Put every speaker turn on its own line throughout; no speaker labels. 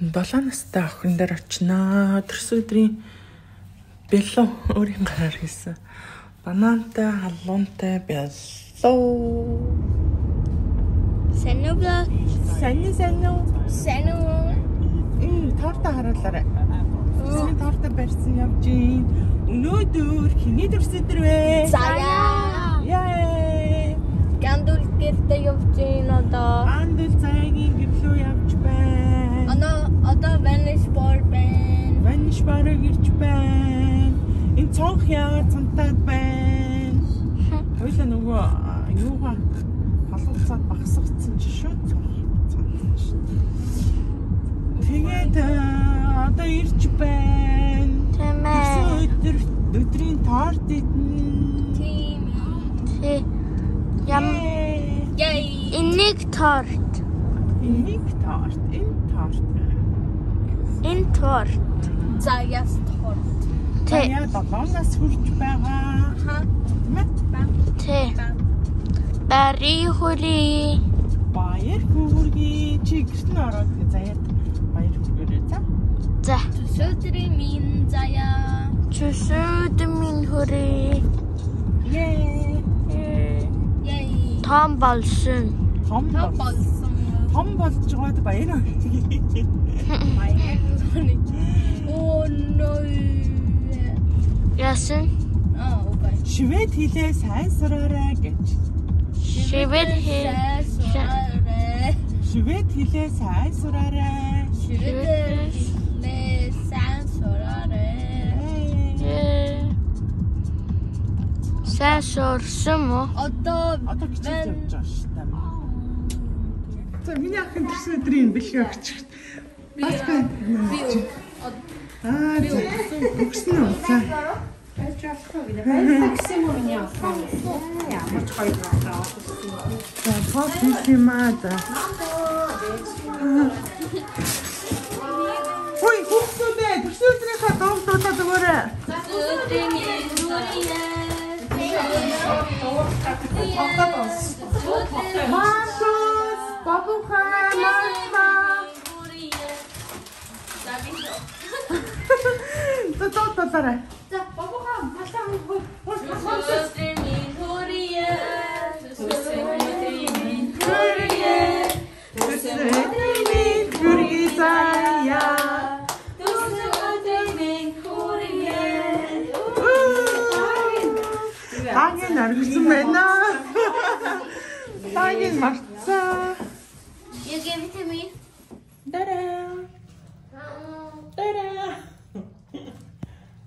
7 настай охин дээр очинаа. Тэрс өдрийн бэлүү өөрийн гараар хийсэн. Банантай, халуунтай бэлүү.
Сануга. Сану.
Торта харуулаарай. Бидний торта барьсан явж гин. Өнөөдөр хиний төрс өдөр вэ?
Заяа.
Яа.
Гандул гэртээ явж гин одоо.
Андул цагийн гэрлөө явж байна.
Одоо Vanish Bar байна.
Vanish Bar-ыг ирж байна. Энэ цонх яагаар цантаад байна. Хоёлаа нөгөө юугаа халууцаад багсагдсан чи шүү цонх. Тэгээд одоо ирж байна.
Тэмээ.
Өдрийн торт идэн.
Тийм. Ям. Яй. Энийг торт. Энэ торт. Заяас торт.
Яа долоноос хүрч байгаа.
Тэ. Бари хурий.
Баяр хүргэе. Чи гэрт нь ороод заяад баяр хүргээрэй за.
За. Төсөөдрийн минь заяа. Төсөөдрийн минь хурий.
Яй.
Том болсон.
Том болж байгаад баяр хүргэе.
Oh no. Яасан? Окей.
Швед хэлээ сайн сураарай гэж.
Швед хэлээ
сайн сураарай.
Сайн сурсан мó? Одоо
хичээж явж байгаа шүү дээ. За миний ахын төрс өдрийн бэлгээ өгч. Бас байна. Өгсөн үү? За. Ой, хүүхдүүдээ төрс өдрийнхаа дуулуудад өгөөрэй. Маркус, бабуха, мама. Тотототара.
За, бабуха, масаа.
Тагийн наргсан байна. Тагийн марцаа.
You give it to me.
Дара.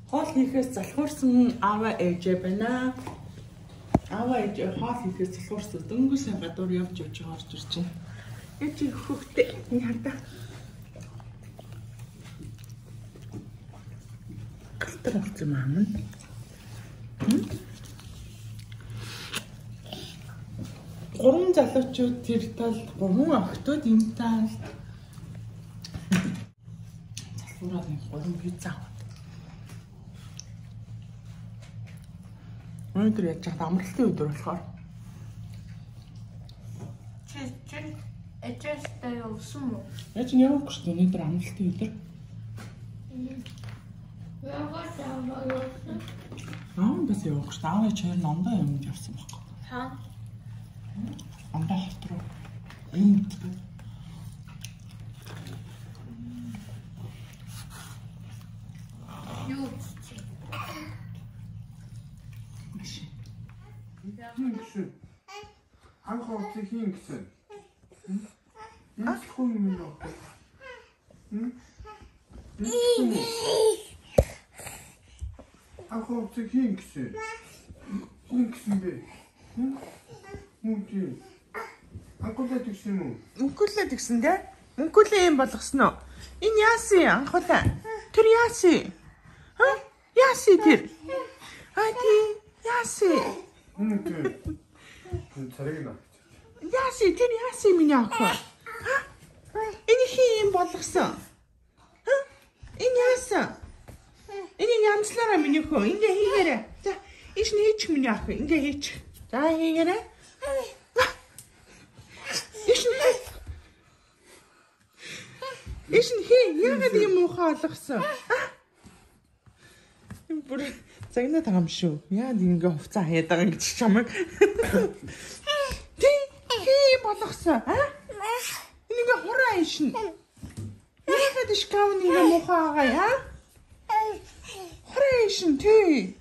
Хоол хийхээс залхуурсан аава ээжээ байна. Аава ээжээ хоол хийхээс залхуурсан дөнгөсөн гадуур явж орж ирж байна. Ээж хөхтэй энэ хардаа. Галтар болсон юм аа. Гурван залуучууд тэр талд, гурван охтууд энэ талд. Залхуураад нэг гурван пицца аваад. Өнөөдөр яаж чад амралтын өдөр болохоор.
Чи эцэстэй явсан мó?
Яаж нь явахгүй шүү дээ өнөөдөр амралтын өдөр. Бас явахгүй шүү дээ. Аавч хоёр номдоо юмж явсан байхгүй. Андаа хот руу. Энд.
Юу?
Хин гэсэн. Анх оцыг хин гэсэн. Яахгүй юм уу? Анх оцыг хин гэсэн. Хин гэсэн бэ? Мөнхий. Анхуулаад ирсэн юм уу?
Өнгөлөөд гисэн дээ. Өнгөлөө юм болгосноо. Энэ яасын анхуулаа. Тэр яасын? Яасын тэр? Ти яасын?
Цариг наа.
Яасын тэр яасын миний охин? Энэ хин болгосон. Энэ яасан? Энэ ямслаараа миний охин. Ингээ хийгээрэй. За, иш нь хийчих миний охин. Ингээ хийчих. За, хийгээрэй. Иш нь Иш нь хий яагаад ийм муухай алгасан? Бүр загнаад байгаа юм шүү. Яагаад ингэ хувцас хаяад байгаа юм гэж чамайг. Тий болгосон. Энийг хураа ишин. Яагаад ишкав нэг муухай байгаа яа? Хураа ишин тий.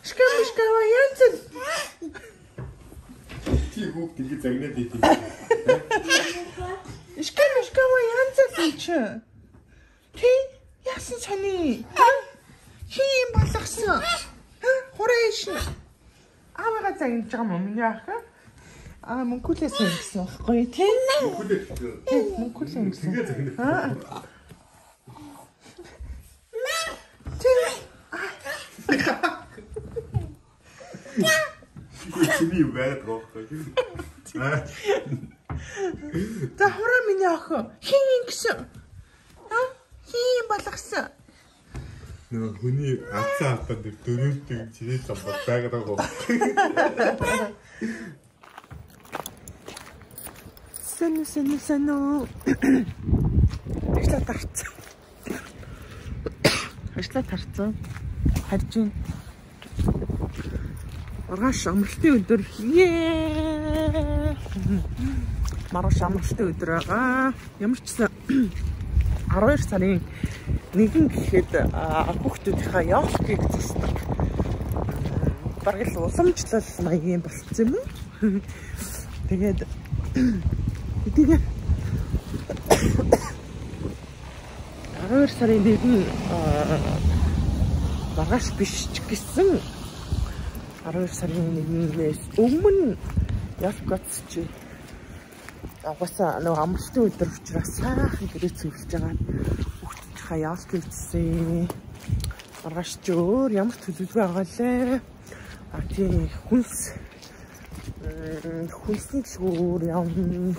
Шкава янз.
Тий хүүхд ингэ загнаад идэв.
Шкава янз гэж. Тий яасан сони? Хин болгосон. Хураа ишин. Аавыгаа загнаж байгаа юм миний ах. Мөнгөлөөс ингэсэн байхгүй тий? Мөнгөлөө ингэсэн.
Чиний юу байгаад байгаа вэ?
За хураа миний ах. Хин ингэсэн. Хин болгосон.
Нөгөө хүний атсан хатан дээр дөрөвдөг чиний замбар байгаад байгаа. Сэнэ. Ажлаа тарцсан. Харж ин. Маргааш амралтын өдөр. Маргааш амралтын өдөр байгаа. Ямар ч гэсэн 12 сарын 1 гэхэд хүүхдүүдийнхаа явуулгыг засдаг. Бараг л уламжлал маягийн болцсон юм уу? Тэгээд эдгээр 12 сарын 1 маргааш биш ч гэсэн 12 сарын 1-ээс өмнө явгоц чи агасаа нөгөө амралтын өдөр учраас сайхан гэрээ цэвэрлж байгаа. Хүүхдийнхаа явуулгыг зассан. Маргааш ч өөр ямар төлөвлөгөө байгаа лээ. Тийм хүнсний зүгээр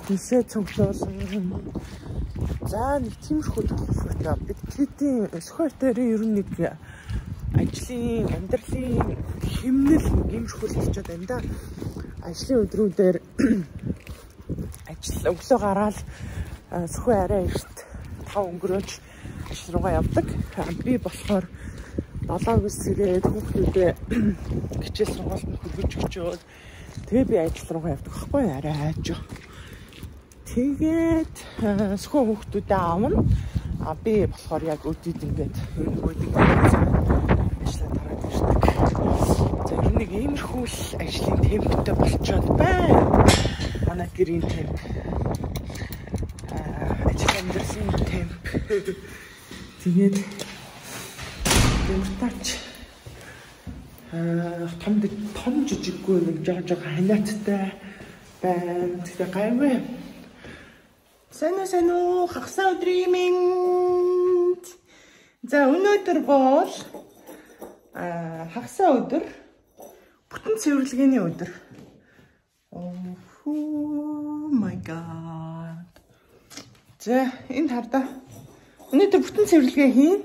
хүнсээ цуглуулсан. За нэг тиймэрхүү тоглолттой бид тэдийн сохиотойрын ер нь нэг ажлын амьдралын хэмнэл иймэрхүү л болчиход байна да. Ажлын өдрүүдээр ажил өглөө гараад сөхөө арай эрт 5 өнгөрөөж ажил руугаа явдаг. Би болохоор 7-өөс ирээд хүүхдүүдээ хичээл сургалтанд хөлгөж өчөөд тэгээ би ажил руугаа явдаг байхгүй арай хайж. Тэгээд сөхөө хүүхдүүдээ аавна. Би болохоор яг өдөрт ингээд өөдөг ажлаа дараад ирдэг. За нэг иймэрхүү л ажлын темптэй болчиход байна. Манай гэрийн темп. Ажил амьдралын темп. Тэгээд Дэмтач том жижиггүй нэг жоо ханиаттай байна. Тэгээ гайваа. Сайн уу хагас өдрийн минь. За өнөөдөр бол хагас өдөр бүтэн цэвэрлэгээний өдөр. Oh my god. За энэ тавда өнөөдөр бүтэн цэвэрлэгээ хийн.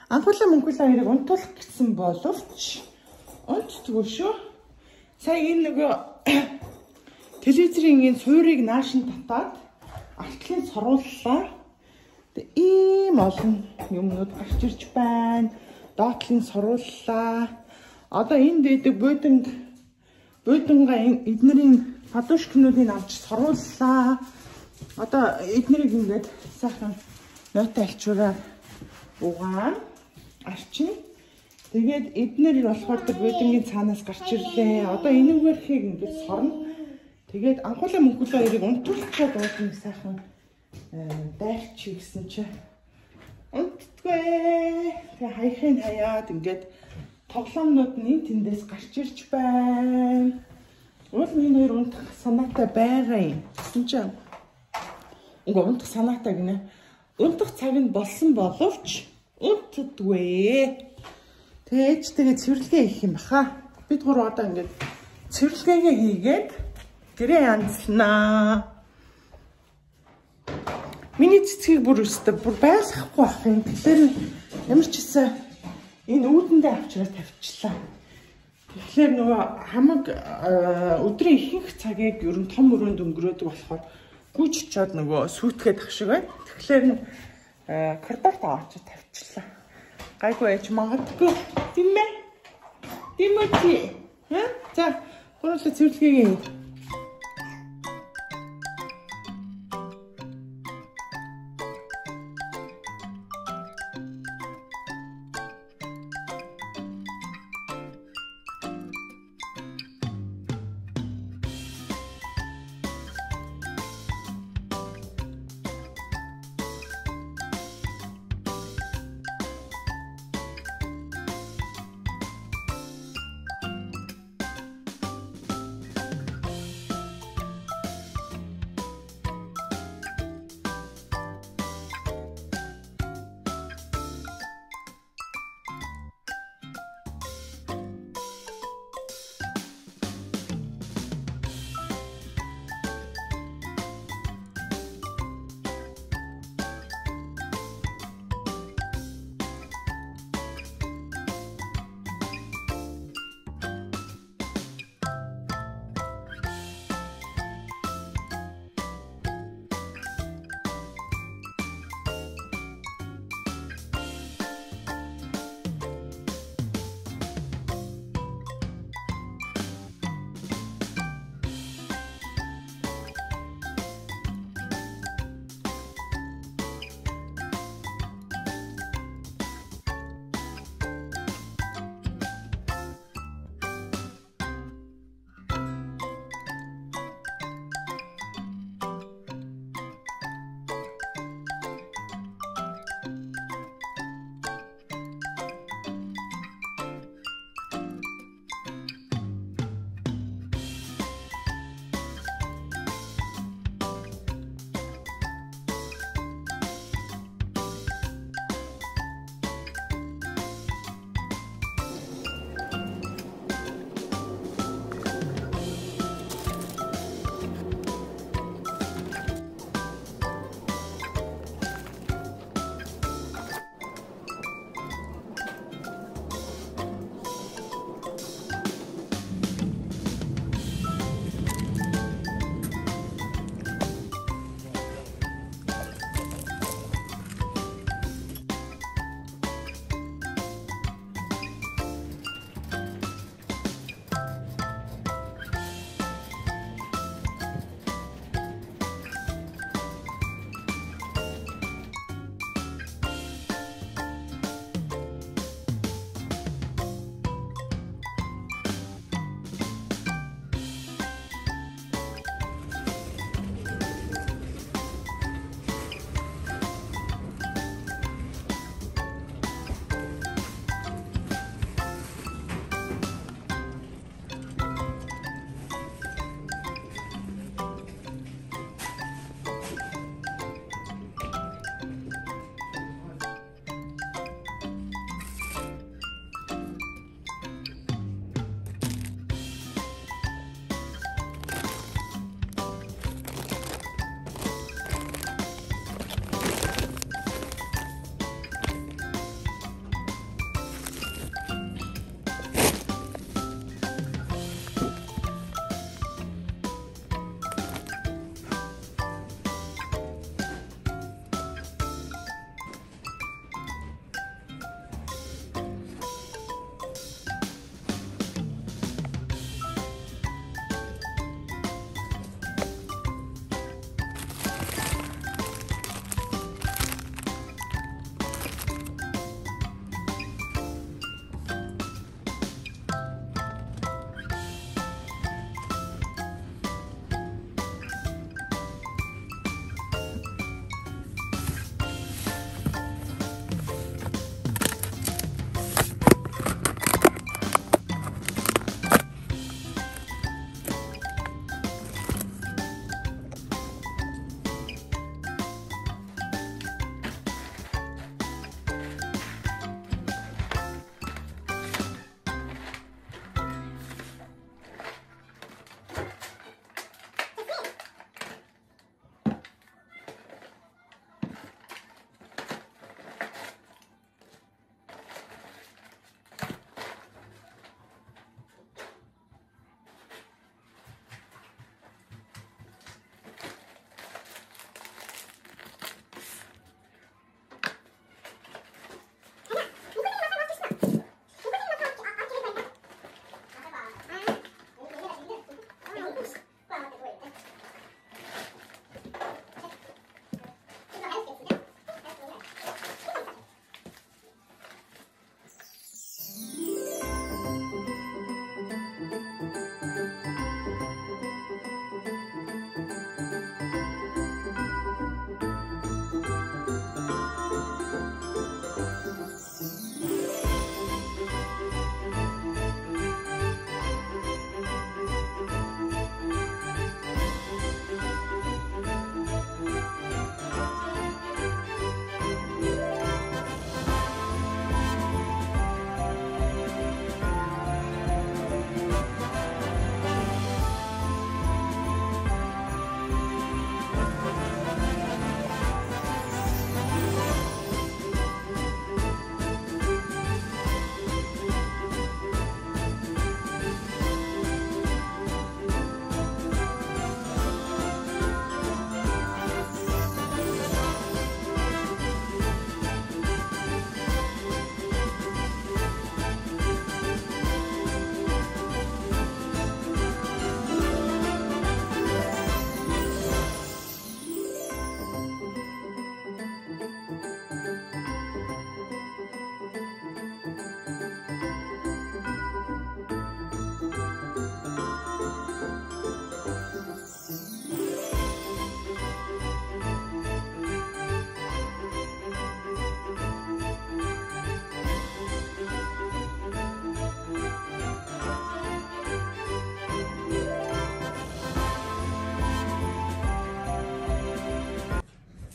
Анхуулаа мөнгөлөө хоёрыг унтуулах гэсэн боловч унтдаггүй шүү. Сая энэ нөгөө телевизийн энэ суурийг наашин татаад артлын сорууллаа. Тэгээ ийм олон юмнууд гарч ирж байна. Доотлын сорууллаа. Одоо энэ дэдэг бууданга эднэрийн подушкнуудыг авч сорууллаа. Одоо эднэрийг ингээд сайхан нотой альчураар угаан арчин. Тэгээд эднэр болохоор тэр буудангийн цаанаас гарч ирлээ. Одоо энэвэрхийг ингээд сорно. Тэгээд анхуулаа мөнгөлөө хоёрыг унтуулчихад уудна сайхан дайрч гэсэн чи унтдаггүй. Тэгээ хаяхын хаяад ингээд тоглоомнууд нь тэндээс гарч ирж байна. Уул минь хоёр унтах санаатай байгаа юм. Гэсэн чи ингээ унтах санаатай гинэ. Унтах цаг нь болсон боловч унтдаггүй. Тэгээд цэвэрлэгээ хийх юм баха. Бид гурав одоо ингээд цэвэрлэгээгээ хийгээд гэрээ янзлнаа. Миний цэцгийг бүр байлгахгүй ах юм. Тэгэхээр ямар ч гэсэн энэ үүдэндээ авчраад тавьчлаа. Тэгэхээр нөгөө хамаг өдрийн ихэнх цагийг ер нь том өрөөнд өнгөрөөдөг болохоор гүйж очиод нөгөө сүйтгэхэд ах шиг байна. Тэгэхээр коридорт аваач тавьчихлаа. Гайгүй яж магадгүй тийм ээ. Тимоти. За, гурлаа цэвэрлэгээ.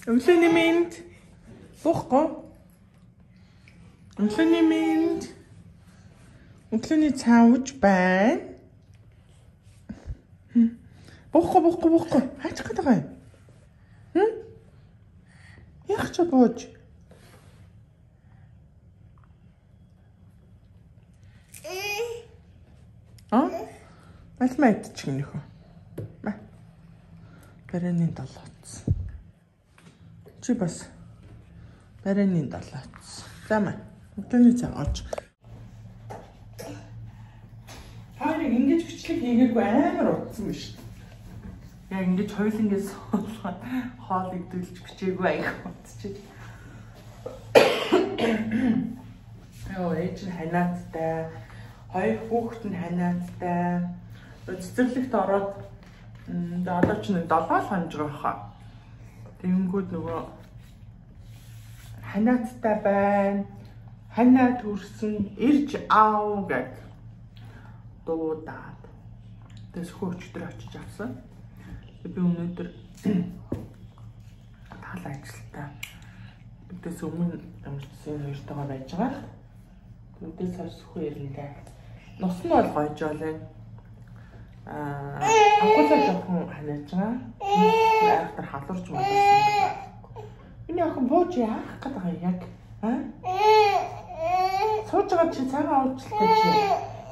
Өглөөний мэнд. Буухгүй. Өглөөний мэнд. Өглөөний цаа ууж байна. Буухгүй. Хаачих гээд байгаа юм. Яах ч бууж. Аль идчих нөхөө. Барааны долооц. Чи бас барааны долооц. Замаа. Өглөөний цаа ууж. Хоёрыг ингэж бичлэг хийгээгүй амар утсан биш. Яг ингэж хоёулангээс хоолыг дүүлж бичээгүй аяг утчих. Ээж нь ханааттай, хоёр хүүхэд нь ханааттай. Цэцэрлэгт ороод одоо ч нэг 7 хоног байгаа. Тэнгүүд нөгөө ханааттай байна. Ханаа төрсөн ирж аав гэж дуудаад. Тэс хөөчтөр очиж авсан. Би өнөөдөр тал ажилтаа. Тэс өмнө амжилтсан хоёртойгоо байж байгаа. Үдээс хойсгүй ирэндээ. Нус нь бол гойжоолаа. Агуулаа жоохон ханааж байгаа. Айхтар халуурч модсон. Энэ охин бууж яах гээд байгаа яг? Сууж байгаа чи цагаан уучлалтай чи.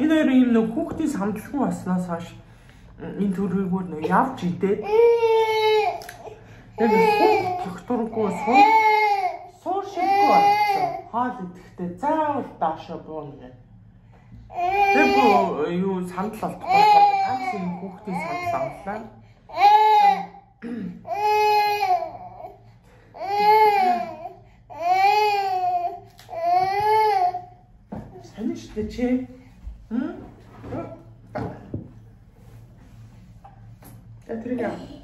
Энэ хоёр юм нэг хүүхдийн самдалгүй баснаас хойш энэ төрөйгөр нэг явж идээд. Яг хүүхд тогтургүй суур шиггүй болсон. Хоол идэхдээ заавал доошо буун гэх. Тэр юу сандал болтгоо. Ганц юм хүүхдийн сандал авлаа. Сайн шүү дээ чи. Тэрийг яа.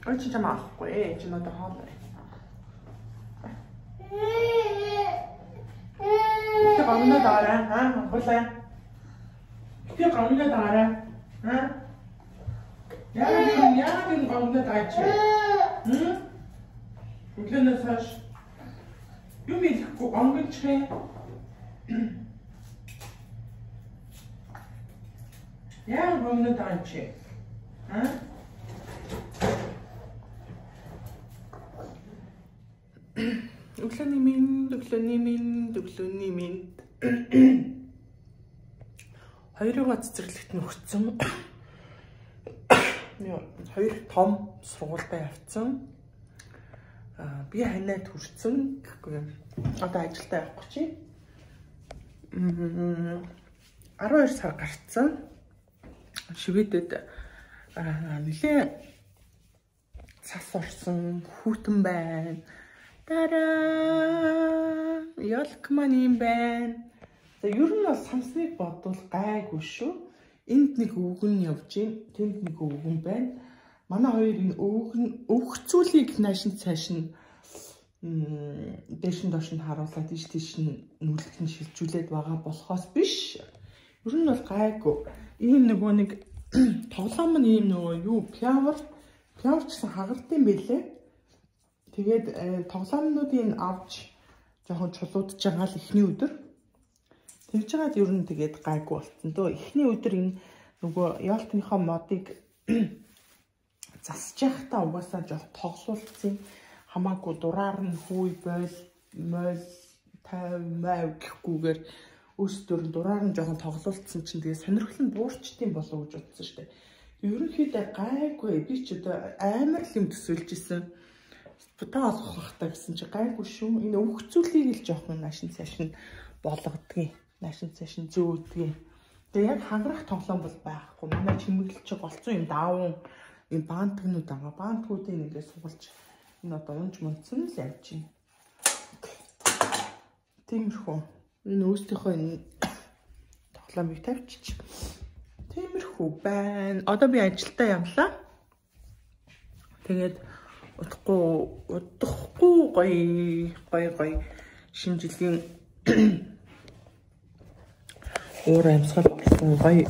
옳지 좀 아프고 좀 너도 하네. 이렇게 가면 돼 나라, 보세요. 이렇게 가면 돼 나라, 야는 가면 돼 나지, 응? 이렇게 사실 유미 듣고 안 그치? 야 가면 돼 나지, 응? Өглөөний минь. Хоёроо цэцэрлэгт нөхцөн. Хоёр том сургуультай явцсан. Би ханаад хүрсэн гэхгүй юм. Одоо ажилдаа явахгүй чи. 12 сар гарцсан. Шивэдэд нэлээ цас орсон хүүтэн байна. Тараа! Ялк маань юм байна. За ер нь бол самсныг бодвол гайгүй шүү. Энд нэг өвгөн явж гин, тэнд нэг өвгөн байна. Манай хоёр энэ өвгцүүлийг наашин цааш нь дээш нь доош нь харуулаад тийш нь нүлгэх нь шилжүүлээд байгаа болохоос биш. Ер нь бол гайгүй. Ийм нөгөө нэг тоглоом нь ийм нөгөө юу пиаврчсан хагартын байлээ. Тэгээд тоглоомнуудыг авч жоохон чулуудж байгаа л эхний өдөр. Тэгж жагаад ер нь тэгээд гайгүй болсон дөө. Эхний өдөр энэ нөгөө яалтныхаа модыг засаж явахдаа угаасаа жоохон тоглуулсан. Хамаагүй дураар нь хүй мойл тайваа гэхгүйгээр өөрсдөр дураар нь жоохон тоглуулсан чинь тэгээд сонирхол нь буурчдсан болов гэж бодсон шүү дээ. Ерөнхийдөө гайгүй би ч одоо амар л юм төсөөлж исэн. Бутаа олгох хэрэгтэй гэсэн чи гайгүй шүү. Энэ өвгцүүлийг л жоохон наашин цаашин болгодгийг, наашин цаашин зөөдгийг. Тэгээ яг хангарах тоглоом бол байхгүй. Манай чимэглэл чи голцсон юм даавн юм баантгнууд байгаа. Баантгуудыг ингээд сугалж энэ одоо унж мунцсан л явж байна. Тиймэрхүү. Энэ өөртөөхөө энэ тоглоомыг тавьчих. Тиймэрхүү байна. Одоо би ажилдаа явлаа.
Тэгээд удахгүй гоё шинэ жилийн өөр амьсгал орсон гоё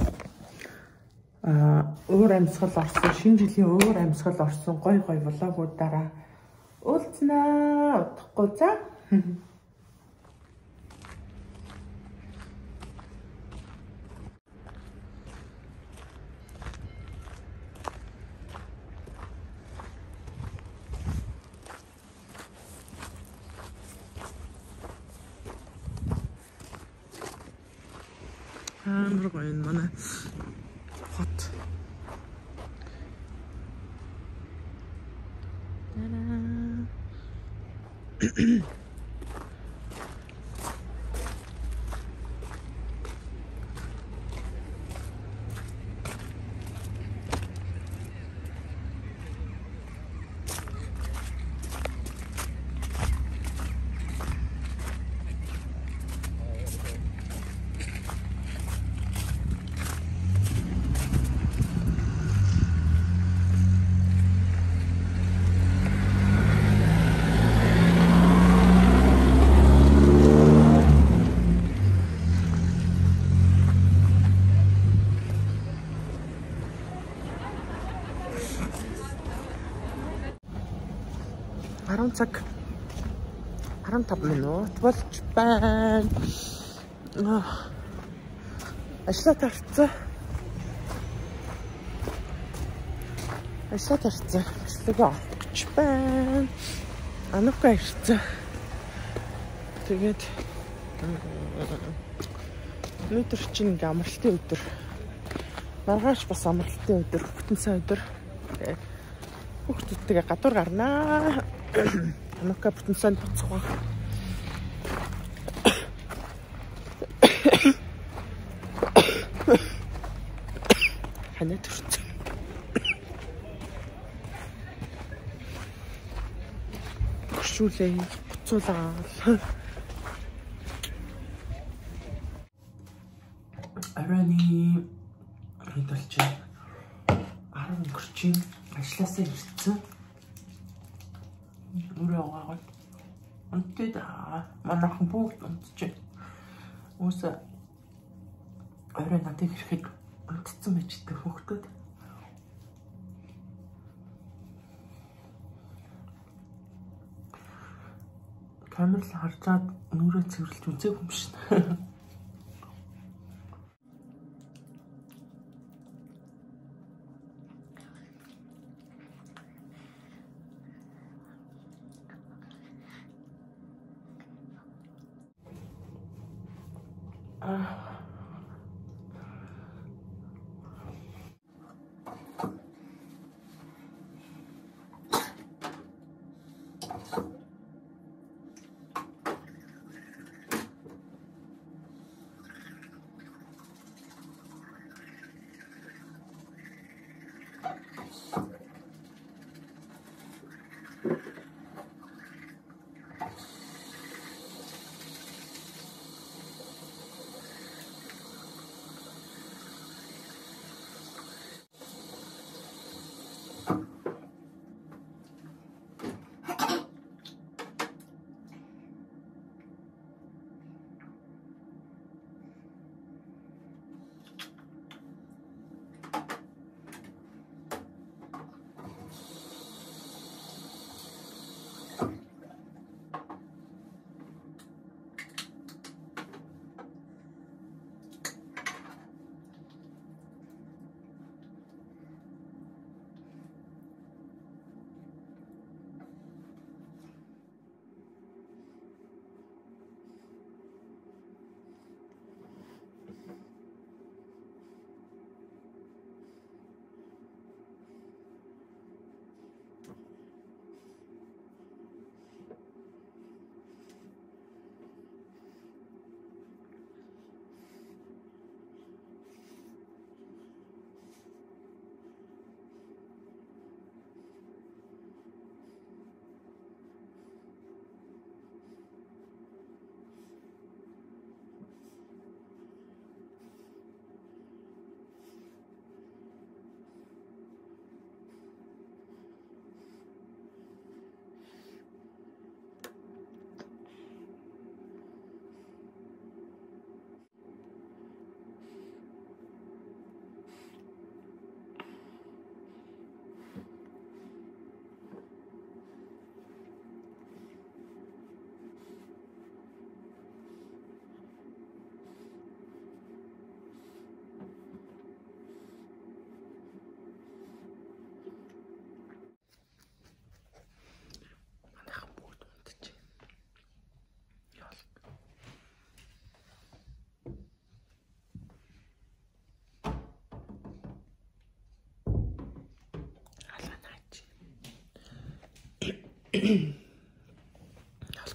шинэ жилийн өөр амьсгал орсон гоё влогуудаараа уулзнаа. Удахгүй за. Амар гоё энэ манай хот. Цаг 15 минут болж байна. Ажлаа тарцсан. Ажлаа гэж байна. Анука ирсэн. Тэгээд өнөөдөр чинь ингээ амралтын өдөр. Маргааш бас амралтын өдөр, бүтэн сайн өдөр. Хүүхдүүдтэйгээ гадуур гарнаа. Анука бүтэн сайн буцах. Ханаа төрсөн. Гүшүүлээ буцуулаад. Арани хэдэлж 10 өнгөрчин ажлаасаа ирсэн. Ураагаа. Онтэд манайхан бүгд унтж. Үсэ орой надад ирэхэд унтцсан байж дээ хүүхдүүд. Камер л харжаад нүрээ цэвэрлж үзээгүй юм шин.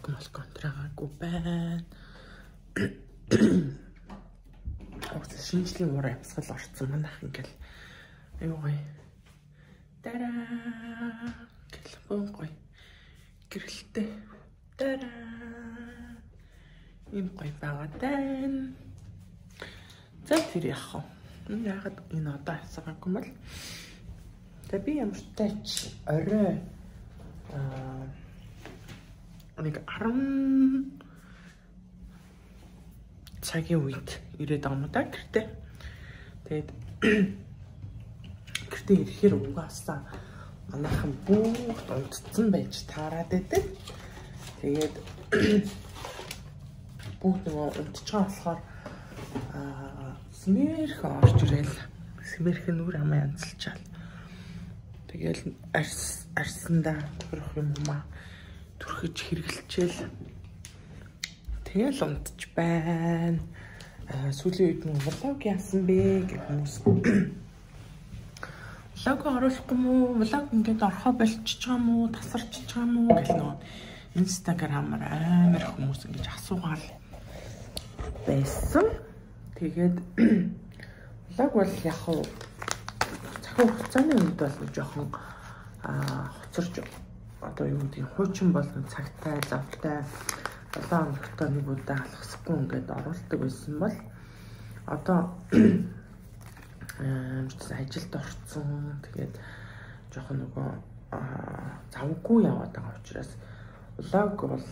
Алкон траагүй байна. Өөс шинжлэх ухааны амьсгал орцсон манайх ингээл аюу гоё. Тараа гэл гоё. Гэрэлтэй. Тараа. Ийм гоё байгаа даа. За тэр яах вэ? Яагаад энэ одоо хасаагүй юм бол? Тэ би ямар ч тач орой нэг 10 цагийн үед ирээд байгаа юм да гэртээ. Тэгээд гэртээ ирэхээр угаасаа манайхан бүгд унтцсан байж таарад байдаг. Тэгээд бүгд нөгөө унтж байгаа болохоор смэрхэн орж ирэл. Смэрхэн нүр хамаа янзлчаал. Тэгэл арсандаа төрөх юм түрхэж хэрглэжэл. Тэгэл унтж байна. Сүүлийн үед нь влог яасан бэ гэх хүмүүс. Влог оруулахгүй мүү? Влог ингээд орхоо болчихж байгаа мүү? Тасарч байгаа мүү гэх нөө Instagram-аар амар хүмүүс ингэж асуугаал байсан. Тэгээд влог бол яг хуу захиу хугацааны үед бол жоохон хоцорч одоо юу гэдэг хуучин болон цагтай завтай 7 хоногт нэг удаа алхасахгүй ингээд оруулдаг байсан бол одоо ажилд орсон. Тэгээд жоохон нөгөө завгүй яваад байгаа учраас влог бол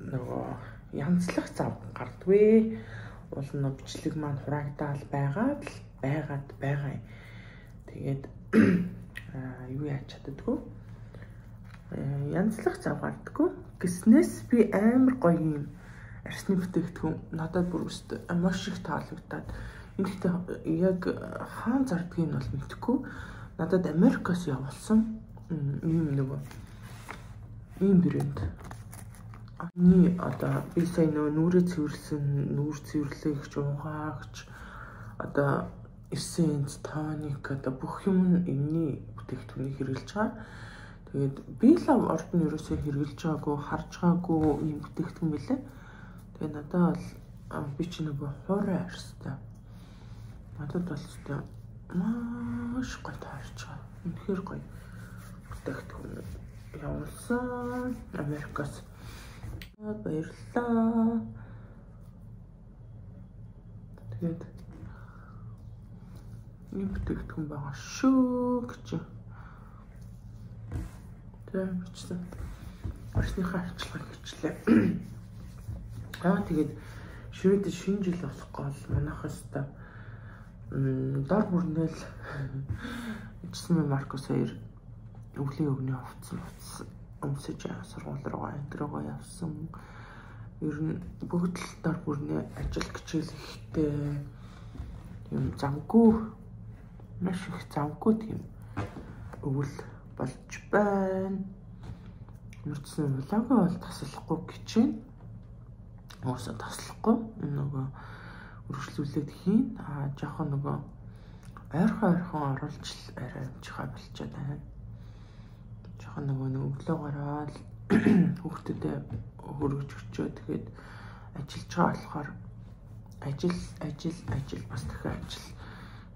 нөгөө янзлах зав гардгүй. Уул нь бичлэг маань хураагдаад байгаад байгаа. Тэгээд юу яаж чаддаггүй. Янзлах зав гардаггүй. Гэснээс би амар гоё юм арсны бүтээгдэхүүн надад бүр өстө маш их таалагдаад. Энэхдээ яг хаан зардгийг нь бол мэдэхгүй. Надад Америкаас явуулсан ийм нөгөө ийм брэнд. Одоо би сая нүрээ цэвэрлсэн, нүур цэвэрлэгч, угаагч, одоо эссенц, тоник, одоо бүх юм энэний бүтээгдэхүүнийг хэрэглэж байгаа. Тэгээд би л орд нь ерөөсөө хэрэглэж байгаагүй, харж байгаагүй ийм бүтээгдэхүүн билээ. Тэгээд надад бол би ч нөгөө хуурай арстай. Надад бол өстой маш гоё таарч байгаа. Үнэхээр гоё бүтээгдэхүүн явуулсан Америкаас. Баярлалаа. Тэгээд ийм бүтээгдэхүүн байгаа шүү гэж. Тэгээд бичсэн. Орсныхаа арчлагыг хичлээ. Тэгээд ширээд шинэ жил болох гол манайхаас та дор бүрнэл ичсэн Маркус 2 өвлийн өгний хувцсан өмсөж сургууль руу ангираа явсан. Ер нь бүгд л дор бүрнээ ажил хичээл ихтэй юм завгүй маш их завгүй тийм өвөл болж байна. Нүрдсэн влог бол таслахгүй гэж байна. Уусаа таслахгүй нөгөө үргэлжлүүлээд хийн. Жоохон нөгөө ойрхон оруулж арай амжихаа болчиход байна. Жоохон нөгөө өглөө гараад хүүхдүүдэд хөргөж өчөө тэгээд ажиллаж байгаа болохоор ажил бас дахиад ажил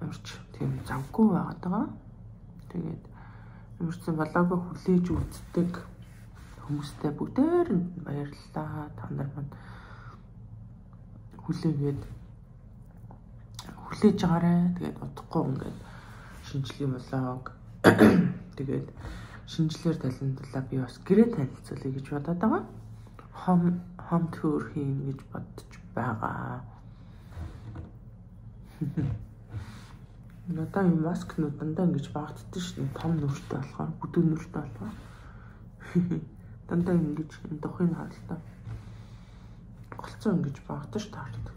ямарч тийм завгүй байгаад байгаа. Тэгээд ямарчсан влогоо хүлээж үздэг хүмүүстэй бүгдээр баярлалаа. Та нар манд хүлээж байгаарай. Тэгээд удахгүй ингээд шинжлэлийн влог тэгээд шинжлэр таленталаа би бас гэрээ танилцуулъя гэж бодоод байгаа. Home tour хийн гэж бодож байгаа. Надаа юм маскнууд дандаа ингэж багтдаг шин том нүртэй болохоор бүдүүр нүртэй болохоор дандаа ингэж дохын харалтаа голцоо ингэж багтаж таардаг.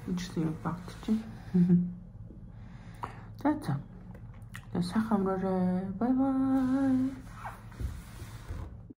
Ինչсэн юм багтчих. За. Сайхан амраарай. Бай бай.